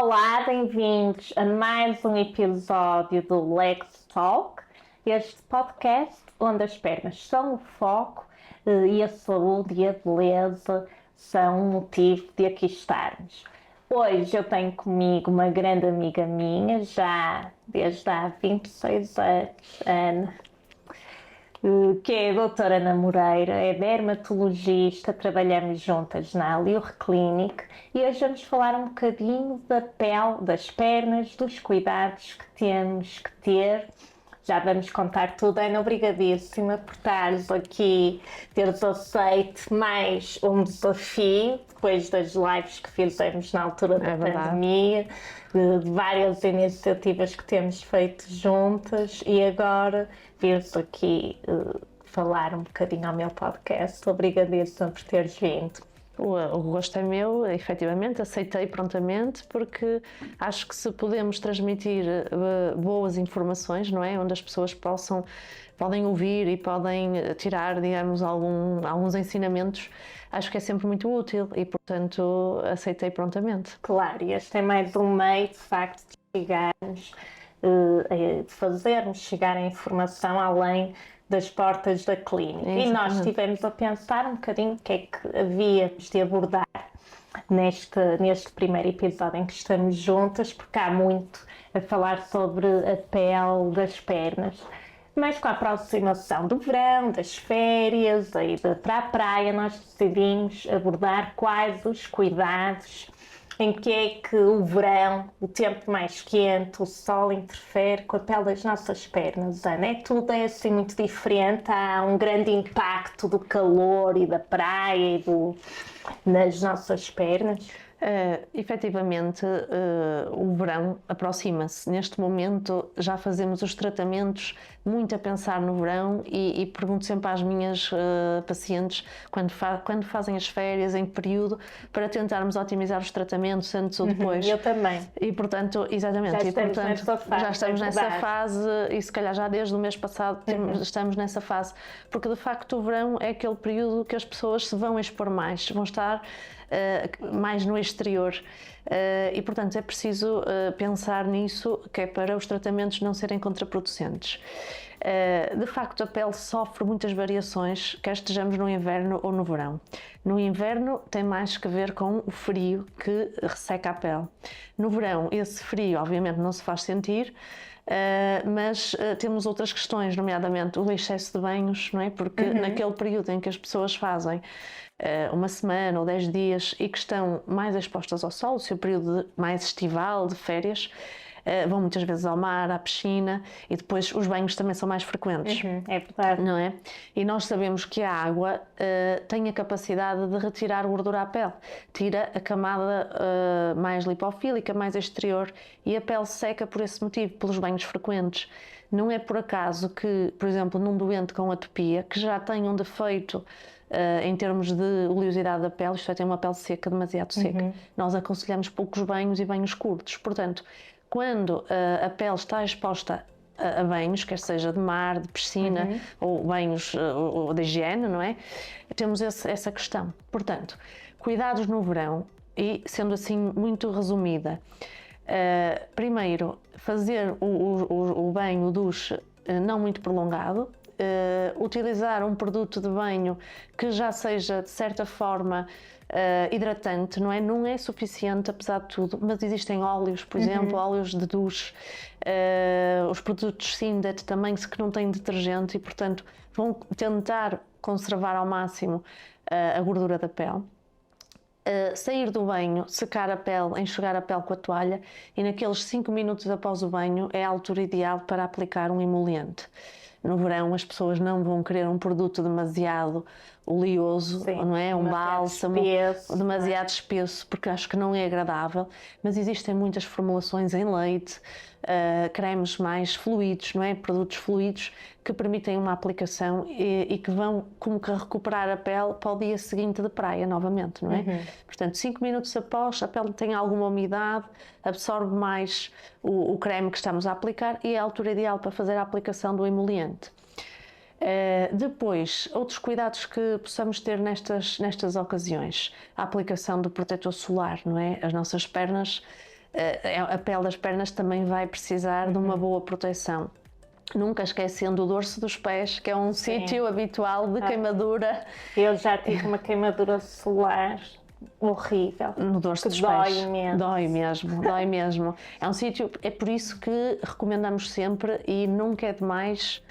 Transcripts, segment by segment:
Olá, bem-vindos a mais um episódio do Legs Talk, este podcast onde as pernas são o foco e a saúde e a beleza são o motivo de aqui estarmos. Hoje eu tenho comigo uma grande amiga minha, já desde há 26 anos, Ana, que é a doutora Ana Moreira, é dermatologista, trabalhamos juntas na Alior Clinic e hoje vamos falar um bocadinho da pele, das pernas, dos cuidados que temos que ter. Já vamos contar tudo. Ana, obrigadíssima por estares aqui, teres aceito mais um desafio, depois das lives que fizemos na altura da pandemia, de várias iniciativas que temos feito juntas e agora vires aqui falar um bocadinho ao meu podcast. Obrigadíssima por teres vindo. O gosto é meu, efetivamente, aceitei prontamente, porque acho que se podemos transmitir boas informações, não é? Onde as pessoas podem ouvir e podem tirar, digamos, alguns ensinamentos, acho que é sempre muito útil e, portanto, aceitei prontamente. Claro, e este é mais um meio, de facto, de chegarmos, de fazermos chegar a informação além das portas da clínica. E nós estivemos a pensar um bocadinho o que é que havíamos de abordar neste primeiro episódio em que estamos juntas, porque há muito a falar sobre a pele das pernas. Mas com a aproximação do verão, das férias, a ida para a praia, nós decidimos abordar quais os cuidados, em que é que o verão, o tempo mais quente, o sol interfere com a pele das nossas pernas. Ana, tudo é assim muito diferente, há um grande impacto do calor e da praia nas nossas pernas. Efetivamente, o verão aproxima-se. Neste momento já fazemos os tratamentos muito a pensar no verão e pergunto sempre às minhas pacientes quando fazem as férias, em que período, para tentarmos otimizar os tratamentos antes ou depois. Eu também. E portanto, exatamente, já estamos nessa fase e se calhar já desde o mês passado estamos nessa fase, porque de facto o verão é aquele período que as pessoas se vão expor mais, vão estar mais no exterior e portanto é preciso pensar nisso, que é para os tratamentos não serem contraproducentes. De facto a pele sofre muitas variações, quer estejamos no inverno ou no verão. No inverno tem mais que ver com o frio que resseca a pele. No verão esse frio obviamente não se faz sentir, mas temos outras questões, nomeadamente o excesso de banhos, não é? Porque naquele período em que as pessoas fazem uma semana ou 10 dias e que estão mais expostas ao sol, o seu período mais estival, de férias, vão muitas vezes ao mar, à piscina e depois os banhos também são mais frequentes. É verdade. Não é? E nós sabemos que a água tem a capacidade de retirar gordura à pele, tira a camada mais lipofílica, mais exterior, e a pele seca por esse motivo, pelos banhos frequentes. Não é por acaso que, por exemplo, num doente com atopia, que já tem um defeito em termos de oleosidade da pele, isto é, tem uma pele seca, demasiado seca, nós aconselhamos poucos banhos e banhos curtos. Portanto, quando a pele está exposta a banhos, quer seja de mar, de piscina ou banhos ou de higiene, não é? Temos essa questão. Portanto, cuidados no verão e, sendo assim muito resumida, primeiro, fazer o banho, o duche não muito prolongado, utilizar um produto de banho que já seja de certa forma hidratante, não é? Não é suficiente apesar de tudo, mas existem óleos, por exemplo, óleos de duche, os produtos Sindet também, que não têm detergente e portanto vão tentar conservar ao máximo a gordura da pele. Sair do banho, secar a pele, enxugar a pele com a toalha e naqueles 5 minutos após o banho é a altura ideal para aplicar um emoliente. No verão as pessoas não vão querer um produto demasiado oleoso, não é? Um bálsamo demasiado espesso, porque acho que não é agradável, mas existem muitas formulações em leite, cremes mais fluidos, não é? Produtos fluidos que permitem uma aplicação e que vão como que recuperar a pele para o dia seguinte de praia novamente, não é? Portanto, 5 minutos após, a pele tem alguma umidade, absorve mais o creme que estamos a aplicar e é a altura ideal para fazer a aplicação do emoliente. Depois, outros cuidados que possamos ter nestas ocasiões, a aplicação do protetor solar, não é? As nossas pernas a pele das pernas também vai precisar de uma boa proteção. Nunca esquecendo o dorso dos pés, que é um sítio habitual de queimadura. Eu já tive uma queimadura solar horrível. No dorso dos dói pés. imenso. Dói mesmo, dói mesmo. É um sítio, é por isso que recomendamos sempre e nunca é demais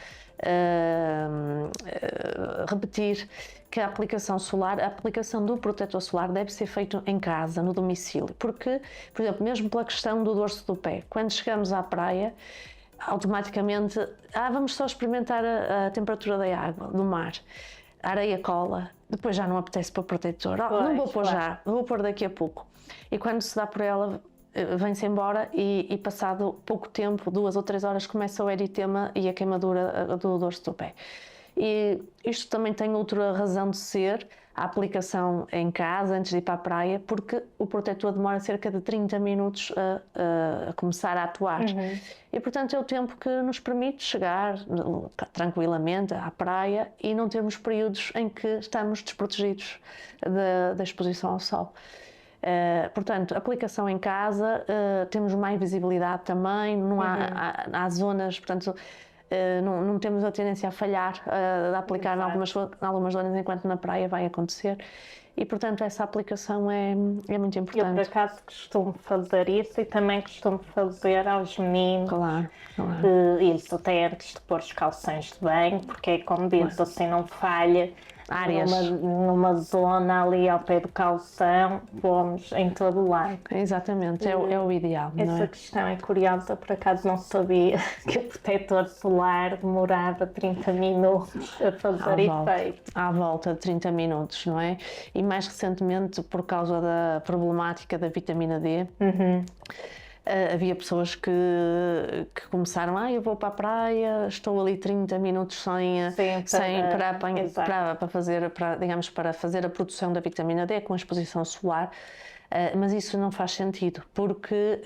repetir que a aplicação do protetor solar deve ser feita em casa, no domicílio. Porque, por exemplo, mesmo pela questão do dorso do pé, quando chegamos à praia, automaticamente, vamos só experimentar a temperatura da água, do mar. A areia cola, depois já não apetece pôr protetor. Não vou pôr já, vou pôr daqui a pouco. E quando se dá por ela, vem-se embora e passado pouco tempo, 2 ou 3 horas, começa o eritema e a queimadura do dorso do pé. E isto também tem outra razão de ser, a aplicação em casa, antes de ir para a praia, porque o protetor demora cerca de 30 minutos a começar a atuar. E, portanto, é o tempo que nos permite chegar tranquilamente à praia e não termos períodos em que estamos desprotegidos da exposição ao sol. Portanto, aplicação em casa, temos mais visibilidade também, não há zonas, portanto, não temos a tendência a falhar, de aplicar em algumas zonas, enquanto na praia vai acontecer. E, portanto, essa aplicação é muito importante. Eu, por acaso, costumo fazer isso e também costumo fazer aos meninos. Claro. Isso até antes de pôr os calções de banho, porque é como diz, assim não falha. Áreas. Numa zona ali ao pé do calção, pomos em todo o lado. Exatamente, é o ideal. Essa questão é curiosa, por acaso não sabia que o protetor solar demorava 30 minutos a fazer efeito. À volta de 30 minutos, não é? E mais recentemente, por causa da problemática da vitamina D, havia pessoas que começaram, eu vou para a praia, estou ali 30 minutos para fazer a produção da vitamina D com a exposição solar, mas isso não faz sentido, porque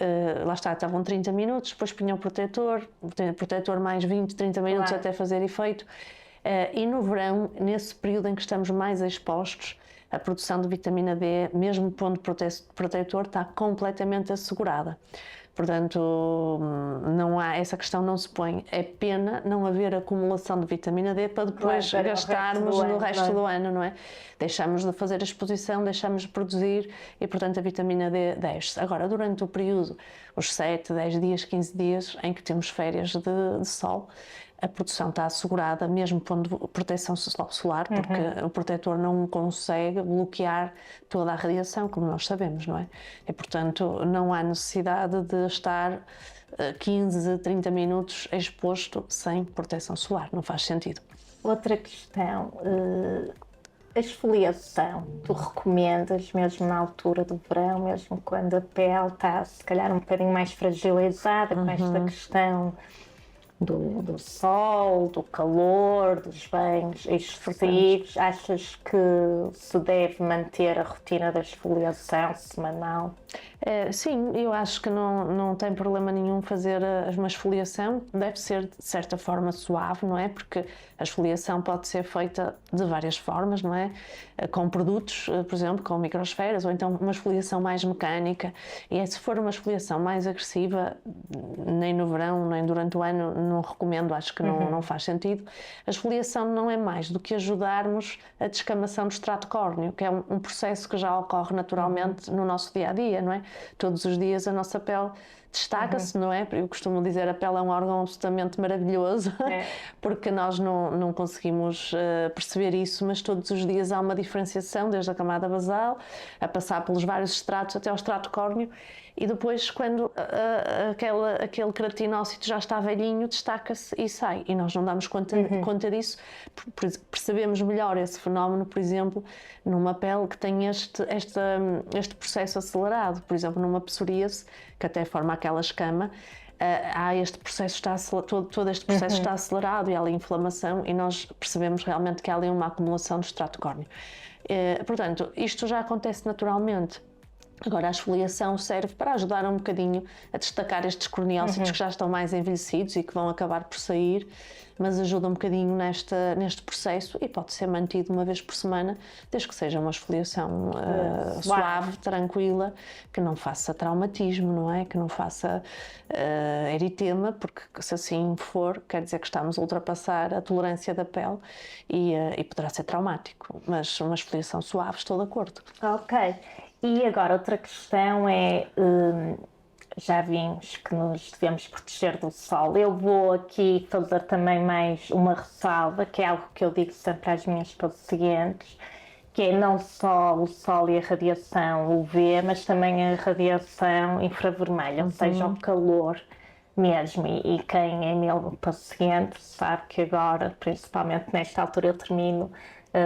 lá está, estavam 30 minutos, depois punham o protetor mais 20, 30 minutos até fazer efeito, e no verão, nesse período em que estamos mais expostos, a produção de vitamina D, mesmo pondo protetor, está completamente assegurada. Portanto, essa questão não se põe. É pena não haver acumulação de vitamina D para depois gastarmos no resto do ano, não é? Deixamos de fazer a exposição, deixamos de produzir e, portanto, a vitamina D desce. Agora, durante o período, os 7, 10 dias, 15 dias em que temos férias de sol, a produção está assegurada, mesmo pondo proteção solar, porque o protetor não consegue bloquear toda a radiação, como nós sabemos, não é? E, portanto, não há necessidade de estar 15, 30 minutos exposto sem proteção solar, não faz sentido. Outra questão, a esfoliação, tu recomendas mesmo na altura do verão, mesmo quando a pele está se calhar um bocadinho mais fragilizada com esta questão do sol, do calor, dos banhos excessivos, achas que se deve manter a rotina da esfoliação semanal? Sim, eu acho que não tem problema nenhum fazer uma esfoliação, deve ser de certa forma suave, não é? Porque a esfoliação pode ser feita de várias formas, não é? Com produtos, por exemplo, com microsferas, ou então uma esfoliação mais mecânica. E se for uma esfoliação mais agressiva, nem no verão, nem durante o ano, não recomendo, acho que não faz sentido. A esfoliação não é mais do que ajudarmos a descamação do extrato córneo, que é um processo que já ocorre naturalmente no nosso dia-a-dia, não é? Todos os dias a nossa pele destaca-se, não é? Eu costumo dizer a pele é um órgão absolutamente maravilhoso, porque nós não conseguimos perceber isso, mas todos os dias há uma diferenciação, desde a camada basal, a passar pelos vários estratos até ao extrato córneo, e depois quando aquele queratinócito já está velhinho, destaca-se e sai, e nós não damos conta disso, percebemos melhor esse fenómeno, por exemplo, numa pele que tem este processo acelerado, por exemplo, numa psoríase, que até forma aquela escama, este processo todo este processo está acelerado e há ali inflamação e nós percebemos realmente que há ali uma acumulação do extrato córneo. Portanto, isto já acontece naturalmente. Agora, a esfoliação serve para ajudar um bocadinho a destacar estes corneócitos que já estão mais envelhecidos e que vão acabar por sair, mas ajuda um bocadinho neste processo e pode ser mantido uma vez por semana, desde que seja uma esfoliação suave, tranquila, que não faça traumatismo, não é? Que não faça eritema, porque se assim for, quer dizer que estamos a ultrapassar a tolerância da pele e poderá ser traumático, mas uma esfoliação suave, estou de acordo. Ok. E agora outra questão é, já vimos que nos devemos proteger do sol. Eu vou aqui fazer também mais uma ressalva, que é algo que eu digo sempre às minhas pacientes, que é não só o sol e a radiação UV, mas também a radiação infravermelha, ou seja, o calor mesmo. E quem é meu paciente sabe que agora, principalmente nesta altura, eu termino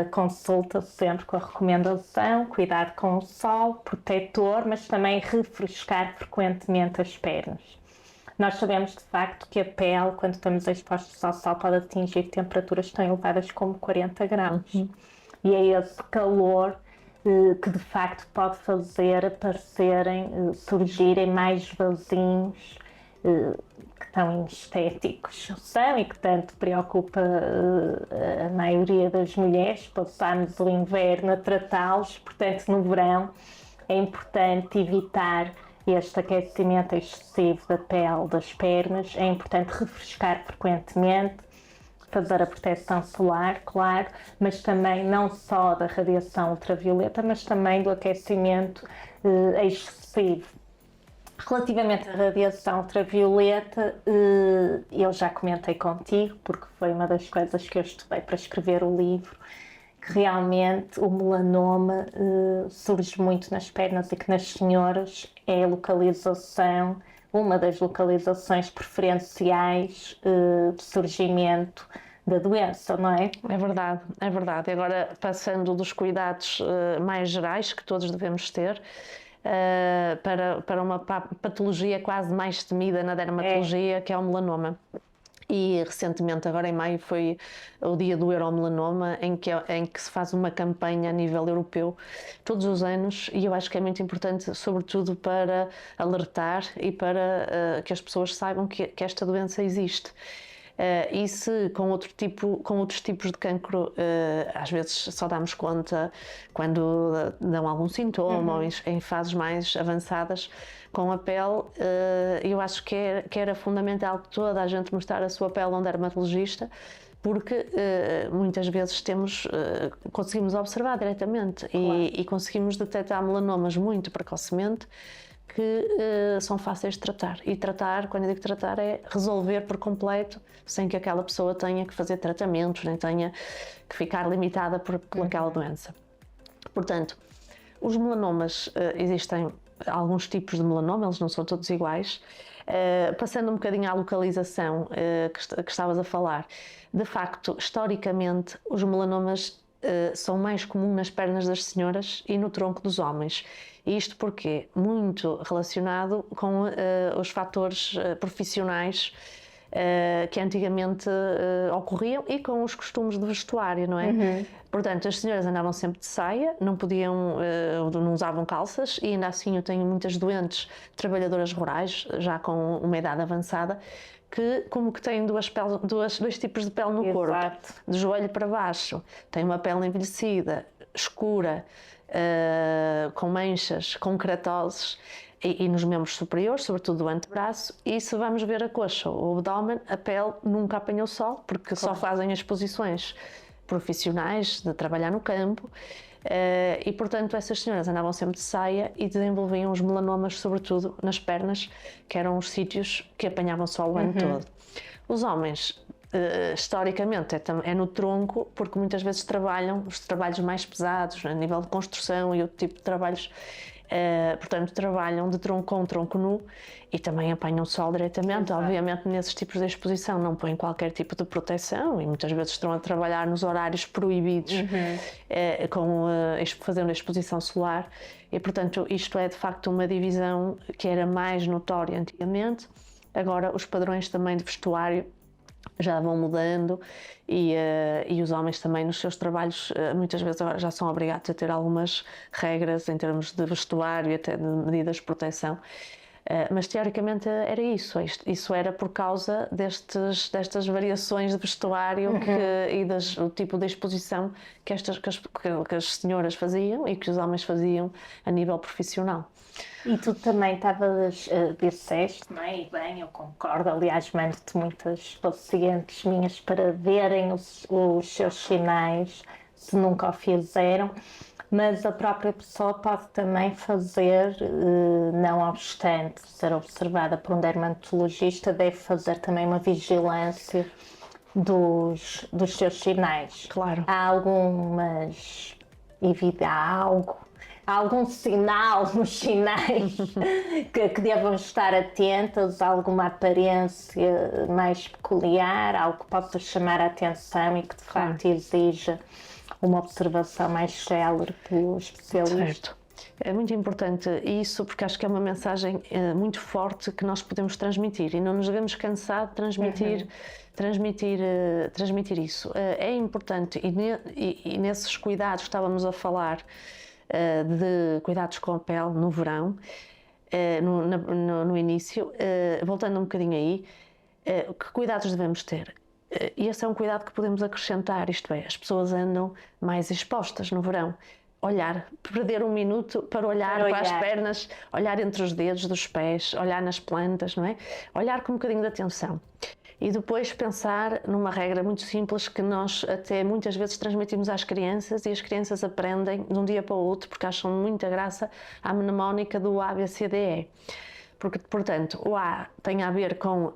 consulta sempre com a recomendação, cuidado com o sol, protetor, mas também refrescar frequentemente as pernas. Nós sabemos de facto que a pele, quando estamos expostos ao sol, pode atingir temperaturas tão elevadas como 40 graus. E é esse calor que de facto pode fazer aparecerem, surgirem mais vasinhos que tão estéticos são e que tanto preocupa a maioria das mulheres. Passamos o inverno a tratá-los, portanto no verão é importante evitar este aquecimento excessivo da pele, das pernas, é importante refrescar frequentemente, fazer a proteção solar, claro, mas também não só da radiação ultravioleta, mas também do aquecimento excessivo. Relativamente à radiação ultravioleta, eu já comentei contigo, porque foi uma das coisas que eu estudei para escrever o livro, que realmente o melanoma surge muito nas pernas e que nas senhoras é a localização, uma das localizações preferenciais de surgimento da doença, não é? É verdade, é verdade. Agora, passando dos cuidados mais gerais que todos devemos ter, para uma patologia quase mais temida na dermatologia, que é o melanoma. E recentemente, agora em maio, foi o dia do Euromelanoma, em que se faz uma campanha a nível europeu todos os anos, e eu acho que é muito importante, sobretudo para alertar e para que as pessoas saibam que esta doença existe. E se com outros tipos de cancro, às vezes só damos conta quando dão algum sintoma ou em fases mais avançadas com a pele, eu acho que era fundamental toda a gente mostrar a sua pele a um dermatologista, porque muitas vezes conseguimos observar diretamente, claro, e conseguimos detectar melanomas muito precocemente, que são fáceis de tratar. E tratar, quando eu digo tratar, é resolver por completo, sem que aquela pessoa tenha que fazer tratamentos, nem tenha que ficar limitada por aquela doença. Portanto, os melanomas, existem alguns tipos de melanoma, eles não são todos iguais. Passando um bocadinho à localização que estavas a falar, de facto, historicamente, os melanomas são mais comuns nas pernas das senhoras e no tronco dos homens. Isto porque muito relacionado com os fatores profissionais que antigamente ocorriam e com os costumes de vestuário, não é? Portanto, as senhoras andavam sempre de saia, não usavam calças, e ainda assim eu tenho muitas doentes trabalhadoras rurais, já com uma idade avançada, que têm dois tipos de pele no corpo. De joelho para baixo, tem uma pele envelhecida, escura, com manchas, com queratoses, e nos membros superiores, sobretudo do antebraço. E se vamos ver a coxa ou o abdômen, a pele nunca apanhou sol, porque só fazem exposições profissionais de trabalhar no campo, e portanto essas senhoras andavam sempre de saia e desenvolviam os melanomas, sobretudo nas pernas, que eram os sítios que apanhavam sol o ano todo. Os homens, historicamente, é no tronco, porque muitas vezes trabalham os trabalhos mais pesados, a nível de construção e outro tipo de trabalhos. Portanto, trabalham de tronco com tronco nu e também apanham sol diretamente. Exato. Obviamente, nesses tipos de exposição não põem qualquer tipo de proteção e muitas vezes estão a trabalhar nos horários proibidos, fazendo a exposição solar, e portanto isto é de facto uma divisão que era mais notória antigamente. Agora os padrões também de vestuário já vão mudando e os homens também nos seus trabalhos muitas vezes agora já são obrigados a ter algumas regras em termos de vestuário e até de medidas de proteção. Mas teoricamente era isso. Isso era por causa destas variações de vestuário e do tipo de exposição que as senhoras faziam e que os homens faziam a nível profissional. E tu também disseste, não é? E bem, eu concordo, aliás, mando-te muitas pacientes minhas para verem os seus sinais, se nunca o fizeram, mas a própria pessoa pode também fazer, não obstante ser observada por um dermatologista, deve fazer também uma vigilância dos seus sinais. Claro. Há algum sinal nos sinais que devam estar atentas, alguma aparência mais peculiar, algo que possa chamar a atenção e que de facto exija uma observação mais célere pelo especialista. Certo. É muito importante isso porque acho que é uma mensagem muito forte que nós podemos transmitir e não nos devemos cansar de transmitir isso. É importante e nesses cuidados estávamos a falar de cuidados com a pele no verão, no início, voltando um bocadinho aí, que cuidados devemos ter? E esse é um cuidado que podemos acrescentar, isto é, as pessoas andam mais expostas no verão. Perder um minuto para olhar para as pernas, olhar entre os dedos dos pés, olhar nas plantas, não é? Olhar com um bocadinho de atenção. E depois pensar numa regra muito simples que nós até muitas vezes transmitimos às crianças e as crianças aprendem de um dia para o outro porque acham muita graça à mnemónica do A, B, C, D, E. Porque, portanto, o A tem a ver com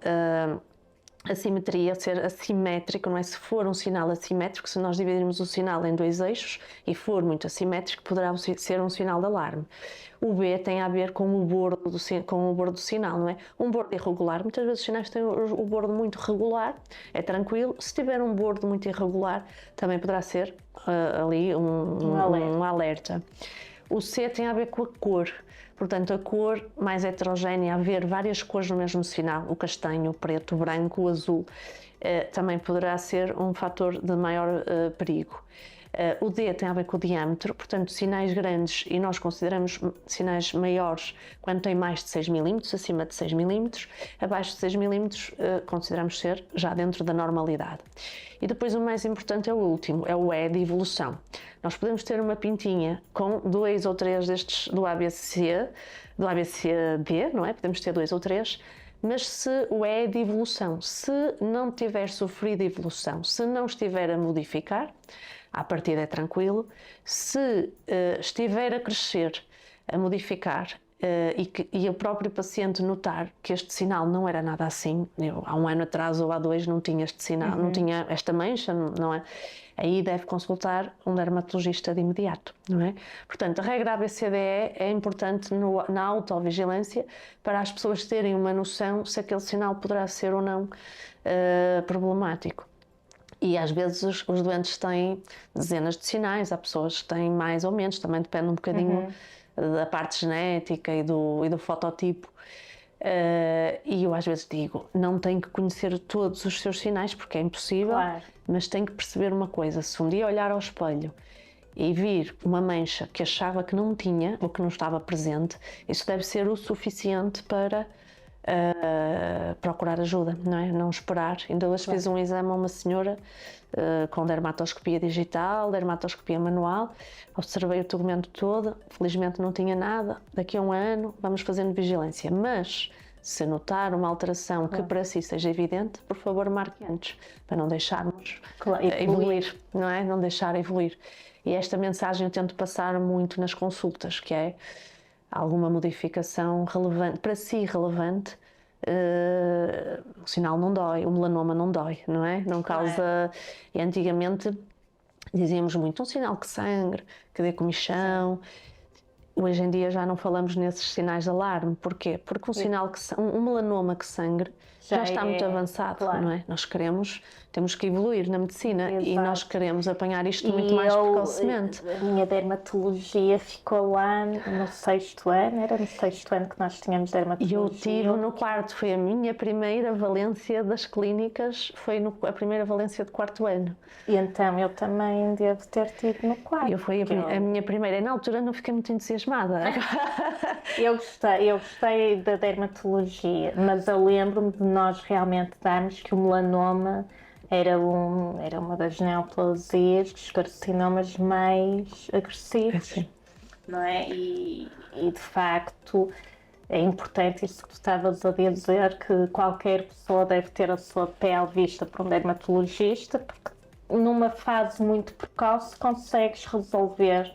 a simetria, ser assimétrico, não é? Se for um sinal assimétrico, se nós dividirmos o sinal em dois eixos e for muito assimétrico, poderá ser um sinal de alarme. O B tem a ver com o bordo do sinal, não é? Um bordo irregular, muitas vezes os sinais têm o bordo muito regular, é tranquilo. Se tiver um bordo muito irregular, também poderá ser ali um alerta. O C tem a ver com a cor. Portanto, a cor mais heterogénea, haver várias cores no mesmo sinal, o castanho, o preto, o branco, o azul, também poderá ser um fator de maior perigo. O D tem a ver com o diâmetro, portanto, sinais grandes, e nós consideramos sinais maiores quando tem mais de 6 mm, acima de 6 mm, abaixo de 6 mm consideramos ser já dentro da normalidade. E depois o mais importante é o último, é o E de evolução. Nós podemos ter uma pintinha com 2 ou 3 destes do ABCD, não é? Podemos ter 2 ou 3, mas se o E é de evolução, se não tiver sofrido evolução, se não estiver a modificar, à partida é tranquilo. Se estiver a crescer, a modificar, e o próprio paciente notar que este sinal não era nada assim, eu há um ano atrás ou há 2 não tinha este sinal, não tinha esta mancha, não é? Aí deve consultar um dermatologista de imediato, não é? Portanto, a regra ABCDE é importante na autovigilância para as pessoas terem uma noção se aquele sinal poderá ser ou não problemático. E às vezes os doentes têm dezenas de sinais, há pessoas que têm mais ou menos, também depende um bocadinho da parte genética e do fototipo. E eu às vezes digo, não tem que conhecer todos os seus sinais porque é impossível, claro. Mas tem que perceber uma coisa, se um dia olhar ao espelho e vir uma mancha que achava que não tinha ou que não estava presente, isso deve ser o suficiente para procurar ajuda, não é? Não esperar. Ainda hoje fiz um exame a uma senhora com dermatoscopia digital, dermatoscopia manual, observei o tegumento todo, felizmente não tinha nada, daqui a um ano vamos fazendo vigilância, mas se notar uma alteração que para si seja evidente, por favor marque antes, para não deixarmos evoluir, não é? Não deixar evoluir. E esta mensagem eu tento passar muito nas consultas, que é alguma modificação relevante, para si relevante, o sinal não dói, o melanoma não dói, não é? Não causa... E antigamente dizíamos muito, um sinal que sangre, que dê comichão. Hoje em dia já não falamos nesses sinais de alarme. Porquê? Porque um melanoma que sangre já está muito avançado, claro. não é? Nós temos que evoluir na medicina. Exato. E nós queremos apanhar isto muito mais precocemente. A minha dermatologia ficou lá no 6º ano, era no 6º ano que nós tínhamos dermatologia. E eu tive no 4º, foi a minha primeira valência das clínicas, foi a primeira valência de 4º ano. E então eu também devo ter tido no 4º. Foi a minha primeira, e na altura não fiquei muito entusiasmada. Eu gostei da dermatologia, mas eu lembro-me de nós realmente darmos que o melanoma era uma das neoplasias, dos carcinomas mais agressivos, não é? E de facto é importante isso que tu estavas a dizer, que qualquer pessoa deve ter a sua pele vista por um dermatologista, porque numa fase muito precoce consegues resolver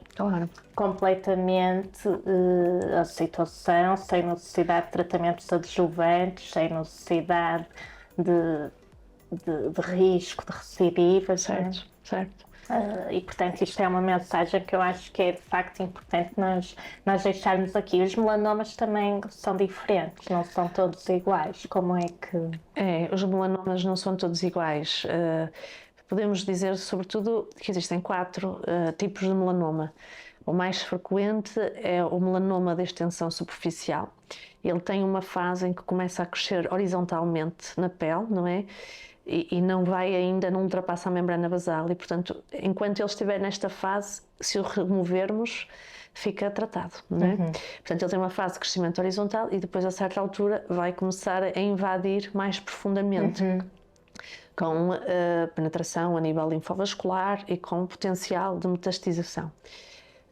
completamente a situação, sem necessidade de tratamentos adjuvantes, sem necessidade de risco de recidivas. Certo, certo. E portanto isto é uma mensagem que eu acho que é de facto importante nós deixarmos aqui. Os melanomas também são diferentes, não são todos iguais. Como é que... Os melanomas não são todos iguais. Podemos dizer sobretudo que existem 4 tipos de melanoma. O mais frequente é o melanoma de extensão superficial. Ele tem uma fase em que começa a crescer horizontalmente na pele, não é? E não ultrapassa a membrana basal e, portanto, enquanto ele estiver nesta fase, se o removermos, fica tratado, não é? Portanto, ele tem uma fase de crescimento horizontal e depois, a certa altura, vai começar a invadir mais profundamente, com penetração a nível linfovascular e com potencial de metastização.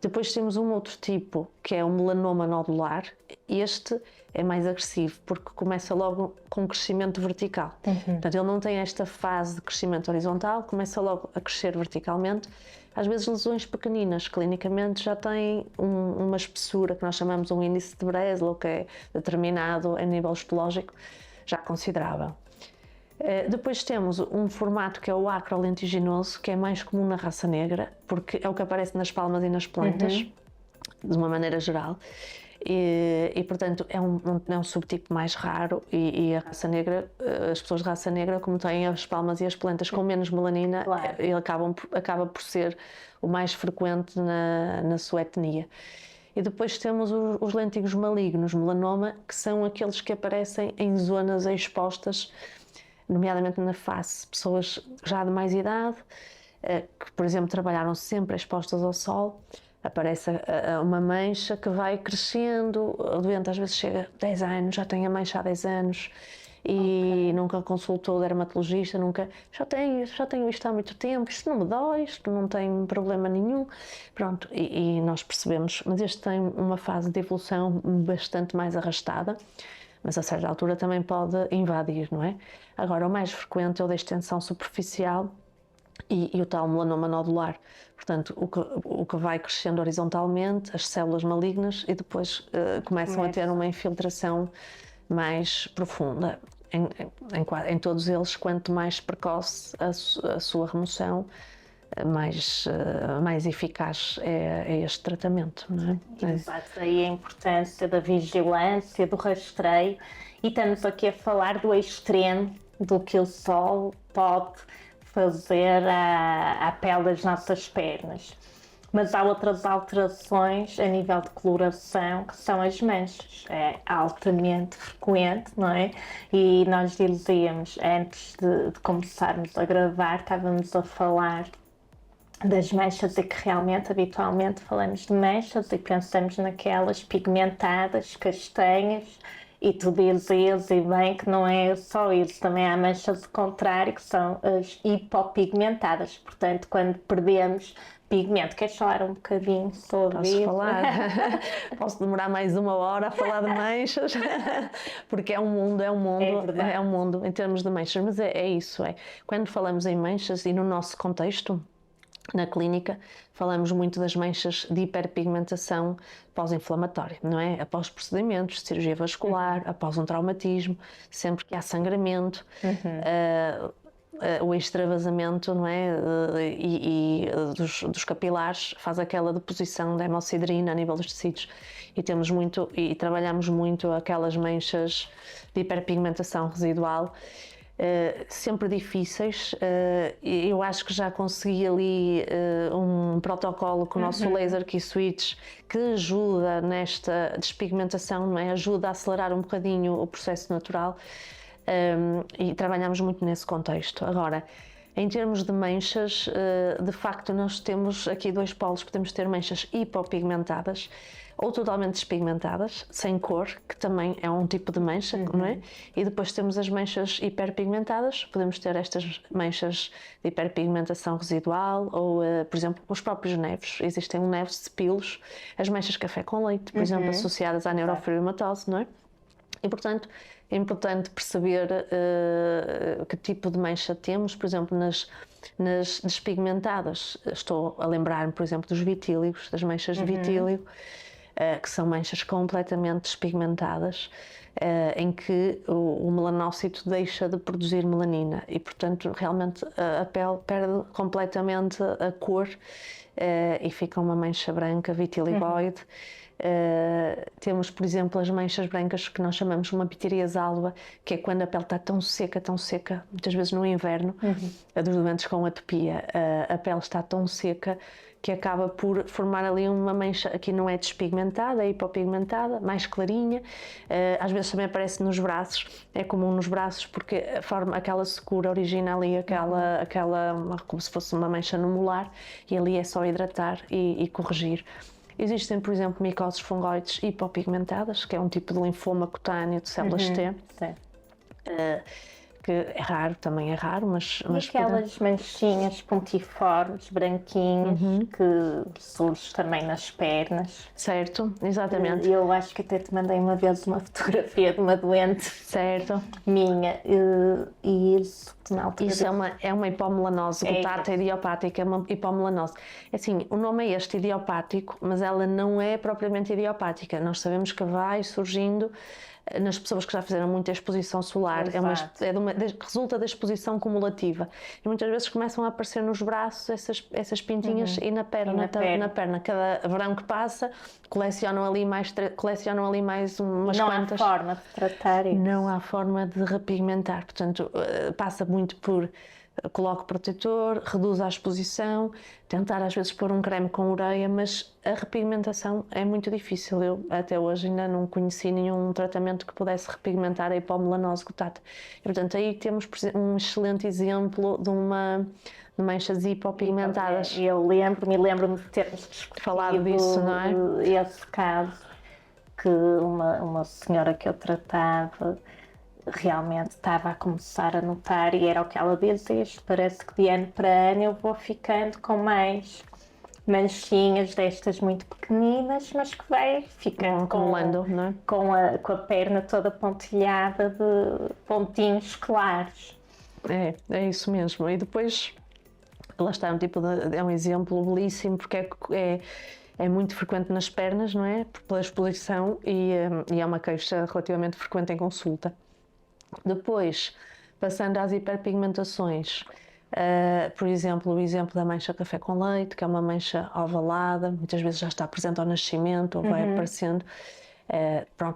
Depois temos um outro tipo, que é o melanoma nodular. Este é mais agressivo, porque começa logo com crescimento vertical. Portanto, ele não tem esta fase de crescimento horizontal, começa logo a crescer verticalmente. Às vezes, lesões pequeninas, clinicamente, já têm uma espessura, que nós chamamos um índice de Breslow, que é determinado a nível histológico, já considerável. Depois temos um formato que é o acrolentiginoso, que é mais comum na raça negra, porque é o que aparece nas palmas e nas plantas, de uma maneira geral. E portanto, é um subtipo mais raro e a raça negra, as pessoas de raça negra, como têm as palmas e as plantas com menos melanina, ele acaba por ser o mais frequente na sua etnia. E depois temos os lêntigos malignos, melanoma, que são aqueles que aparecem em zonas expostas, nomeadamente na face, pessoas já de mais idade, que, por exemplo, trabalharam sempre expostas ao sol, aparece uma mancha que vai crescendo, o doente às vezes chega a 10 anos, já tem a mancha há 10 anos e nunca consultou o dermatologista, já tenho isto há muito tempo, isto não me dói, isto não tem problema nenhum, pronto, e nós percebemos, mas este tem uma fase de evolução bastante mais arrastada, mas a certa altura também pode invadir, não é? Agora, o mais frequente é o da extensão superficial e o tal melanoma nodular. Portanto, o que vai crescendo horizontalmente, as células malignas, e depois começam a ter uma infiltração mais profunda. Em todos eles, quanto mais precoce a sua remoção, mais eficaz é este tratamento, não é? Exato, aí a importância da vigilância, do rastreio, e estamos aqui a falar do extremo do que o sol pode fazer à pele das nossas pernas. Mas há outras alterações a nível de coloração, que são as manchas. É altamente frequente, não é? E nós dizíamos, antes de começarmos a gravar, estávamos a falar das manchas e que realmente, habitualmente, falamos de manchas e pensamos naquelas pigmentadas, castanhas, e tu dizias, e bem, que não é só isso, também há manchas de contrário, que são as hipopigmentadas. Portanto, quando perdemos pigmento, queres falar um bocadinho sobre Posso isso? falar? Posso demorar mais 1 hora a falar de manchas, porque é um mundo em termos de manchas, mas é isso, quando falamos em manchas e no nosso contexto, na clínica, falamos muito das manchas de hiperpigmentação pós-inflamatória, não é? Após procedimentos de cirurgia vascular, após um traumatismo, sempre que há sangramento. o extravasamento, não é? Dos capilares, faz aquela deposição da hemossidrina a nível dos tecidos e trabalhamos muito aquelas manchas de hiperpigmentação residual, sempre difíceis. Eu acho que já consegui ali um protocolo com o nosso laser Key Switch que ajuda nesta despigmentação, não é? Ajuda a acelerar um bocadinho o processo natural. E trabalhamos muito nesse contexto. Agora, em termos de manchas, de facto nós temos aqui dois polos. Podemos ter manchas hipopigmentadas ou totalmente despigmentadas, sem cor, que também é um tipo de mancha, não é? E depois temos as manchas hiperpigmentadas. Podemos ter estas manchas de hiperpigmentação residual ou, por exemplo, os próprios nevos. Existem neves de pilos, as manchas café com leite, por exemplo, associadas à neurofibromatose, não é? E, portanto, é importante perceber que tipo de mancha temos. Por exemplo, nas despigmentadas, estou a lembrar-me, por exemplo, dos vitílios, das manchas de vitílio, que são manchas completamente despigmentadas, em que o melanócito deixa de produzir melanina e, portanto, realmente a pele perde completamente a cor e fica uma mancha branca vitiligoide. Temos, por exemplo, as manchas brancas que nós chamamos de uma pitirias alba, que é quando a pele está tão seca, muitas vezes no inverno, dos doentes com atopia, a pele está tão seca que acaba por formar ali uma mancha. Aqui não é despigmentada, é hipopigmentada, mais clarinha. Às vezes também aparece nos braços, é comum nos braços porque forma aquela secura, origina ali como se fosse uma mancha no molar, e ali é só hidratar e corrigir. Existem, por exemplo, micoses fungoides hipopigmentadas, que é um tipo de linfoma cutâneo de células T, que é raro, também é raro, mas aquelas manchinhas pontiformes, branquinhas, que surgem também nas pernas. Certo, exatamente. Eu acho que até te mandei uma vez uma fotografia de uma doente, certo, minha, e isso é uma hipomelanose gutáta idiopática, é uma hipomelanose. Assim, o nome é este, idiopático, mas ela não é propriamente idiopática. Nós sabemos que vai surgindo nas pessoas que já fizeram muita exposição solar, resulta da exposição cumulativa, e muitas vezes começam a aparecer nos braços essas pintinhas e na perna. Cada verão que passa colecionam ali mais umas quantas. Não há forma de tratar isso. Não há forma de repigmentar, portanto passa muito por coloque protetor, reduz a exposição, tentar às vezes pôr um creme com ureia, mas a repigmentação é muito difícil. Eu até hoje ainda não conheci nenhum tratamento que pudesse repigmentar a hipomelanose gutata. E, portanto, aí temos um excelente exemplo de manchas hipopigmentadas. Eu lembro-me de termos falado disso, não é? Esse caso, que uma senhora que eu tratava realmente estava a começar a notar, e era o que ela dizia: parece que de ano para ano eu vou ficando com mais manchinhas destas muito pequeninas, mas que vai ficando não é? com a perna toda pontilhada de pontinhos claros. É isso mesmo. E depois, lá está, é um exemplo belíssimo, porque é muito frequente nas pernas, não é? Pela exposição, e é uma queixa relativamente frequente em consulta. Depois, passando às hiperpigmentações, por exemplo, o exemplo da mancha café com leite, que é uma mancha ovalada, muitas vezes já está presente ao nascimento ou vai aparecendo.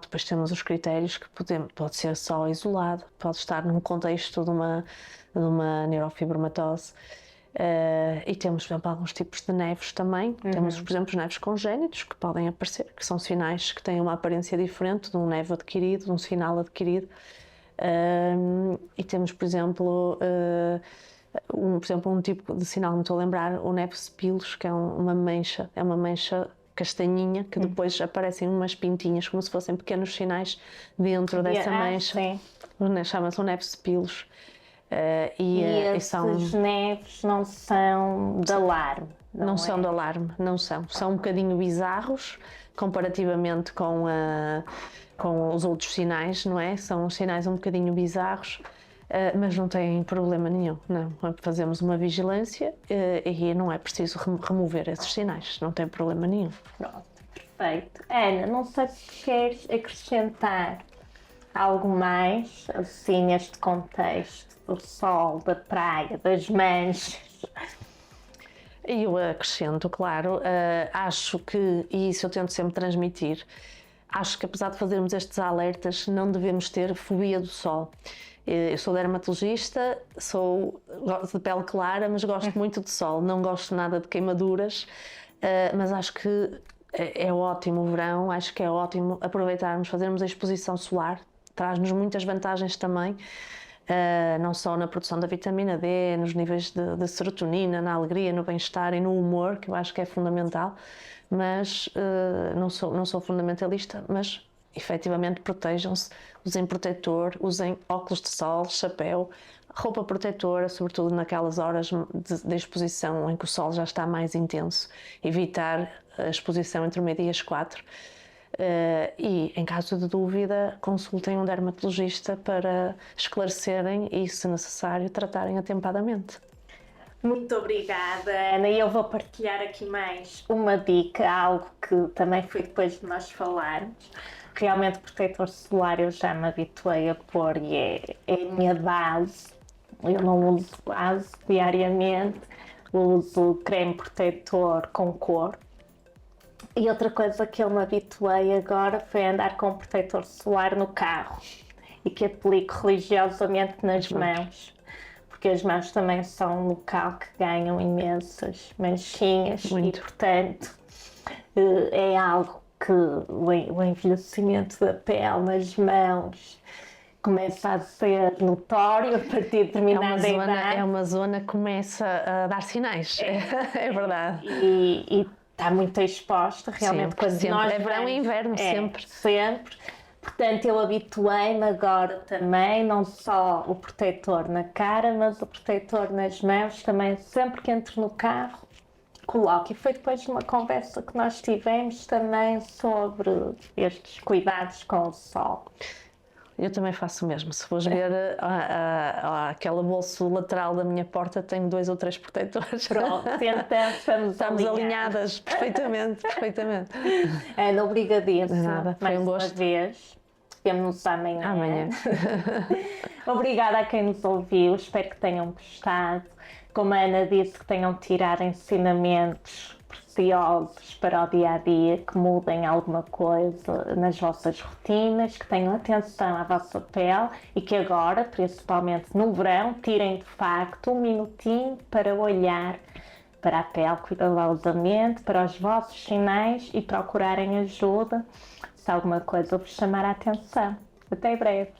Depois temos os critérios que pode ser só isolado, pode estar num contexto de uma neurofibromatose. E temos, por exemplo, alguns tipos de neves também. Temos, por exemplo, os neves congénitos que podem aparecer, que são sinais que têm uma aparência diferente de um nevo adquirido, de um sinal adquirido. E temos, por exemplo, um tipo de sinal, não estou a lembrar, o neves pilos, que é uma mancha castanhinha, que depois aparecem umas pintinhas, como se fossem pequenos sinais dentro dessa mancha. Chama-se o neves pilos. E esses neves não são de alarme? Não são de alarme, não são. São um bocadinho bizarros comparativamente com os outros sinais, não é? São sinais um bocadinho bizarros, mas não têm problema nenhum. Não. Fazemos uma vigilância e não é preciso remover esses sinais, não tem problema nenhum. Pronto, perfeito. Ana, não sei se queres acrescentar algo mais, assim, neste contexto do sol, da praia, das manchas? E eu acrescento, claro, acho que, e isso eu tento sempre transmitir, acho que apesar de fazermos estes alertas, não devemos ter fobia do sol. Eu sou dermatologista, gosto de pele clara, mas gosto muito de sol, não gosto nada de queimaduras, mas acho que é ótimo o verão, acho que é ótimo aproveitarmos, fazermos a exposição solar, traz-nos muitas vantagens também. Não só na produção da vitamina D, nos níveis de serotonina, na alegria, no bem-estar e no humor, que eu acho que é fundamental, mas não sou fundamentalista, mas efetivamente protejam-se, usem protetor, usem óculos de sol, chapéu, roupa protetora, sobretudo naquelas horas de exposição em que o sol já está mais intenso, evitar a exposição entre o meio-dia e as 4. E, em caso de dúvida, consultem um dermatologista para esclarecerem e, se necessário, tratarem atempadamente. Muito obrigada, Ana. E eu vou partilhar aqui mais uma dica, algo que também foi depois de nós falarmos. Realmente, protetor solar eu já me habituei a pôr e é a minha base. Eu não uso base diariamente, uso creme protetor com cor. E outra coisa que eu me habituei agora foi andar com protetor solar no carro e que aplico religiosamente nas mãos, porque as mãos também são um local que ganham imensas manchinhas Muito. E, portanto, é algo que o envelhecimento da pele nas mãos começa a ser notório a partir de determinada idade. É uma zona que começa a dar sinais, é verdade. E está muito exposta, realmente, Sempre, quando sempre. nós É verão e inverno, sempre. Sempre. Portanto, eu habituei-me agora também, não só o protetor na cara, mas o protetor nas mãos também, sempre que entro no carro, coloco. E foi depois de uma conversa que nós tivemos também sobre estes cuidados com o sol. Eu também faço o mesmo. Se fores ver aquela bolsa lateral da minha porta, tenho 2 ou 3 protetores. Pronto, então estamos alinhadas perfeitamente, perfeitamente. Ana, obrigadíssima. Nada, foi mais um uma gosto. vez. Vemo-nos amanhã. Amanhã. Obrigada a quem nos ouviu, espero que tenham gostado. Como a Ana disse, que tenham tirado ensinamentos preciosos para o dia a dia, que mudem alguma coisa nas vossas rotinas, que tenham atenção à vossa pele e que agora, principalmente no verão, tirem de facto um minutinho para olhar para a pele cuidadosamente, para os vossos sinais e procurarem ajuda se alguma coisa vos chamar a atenção. Até breve!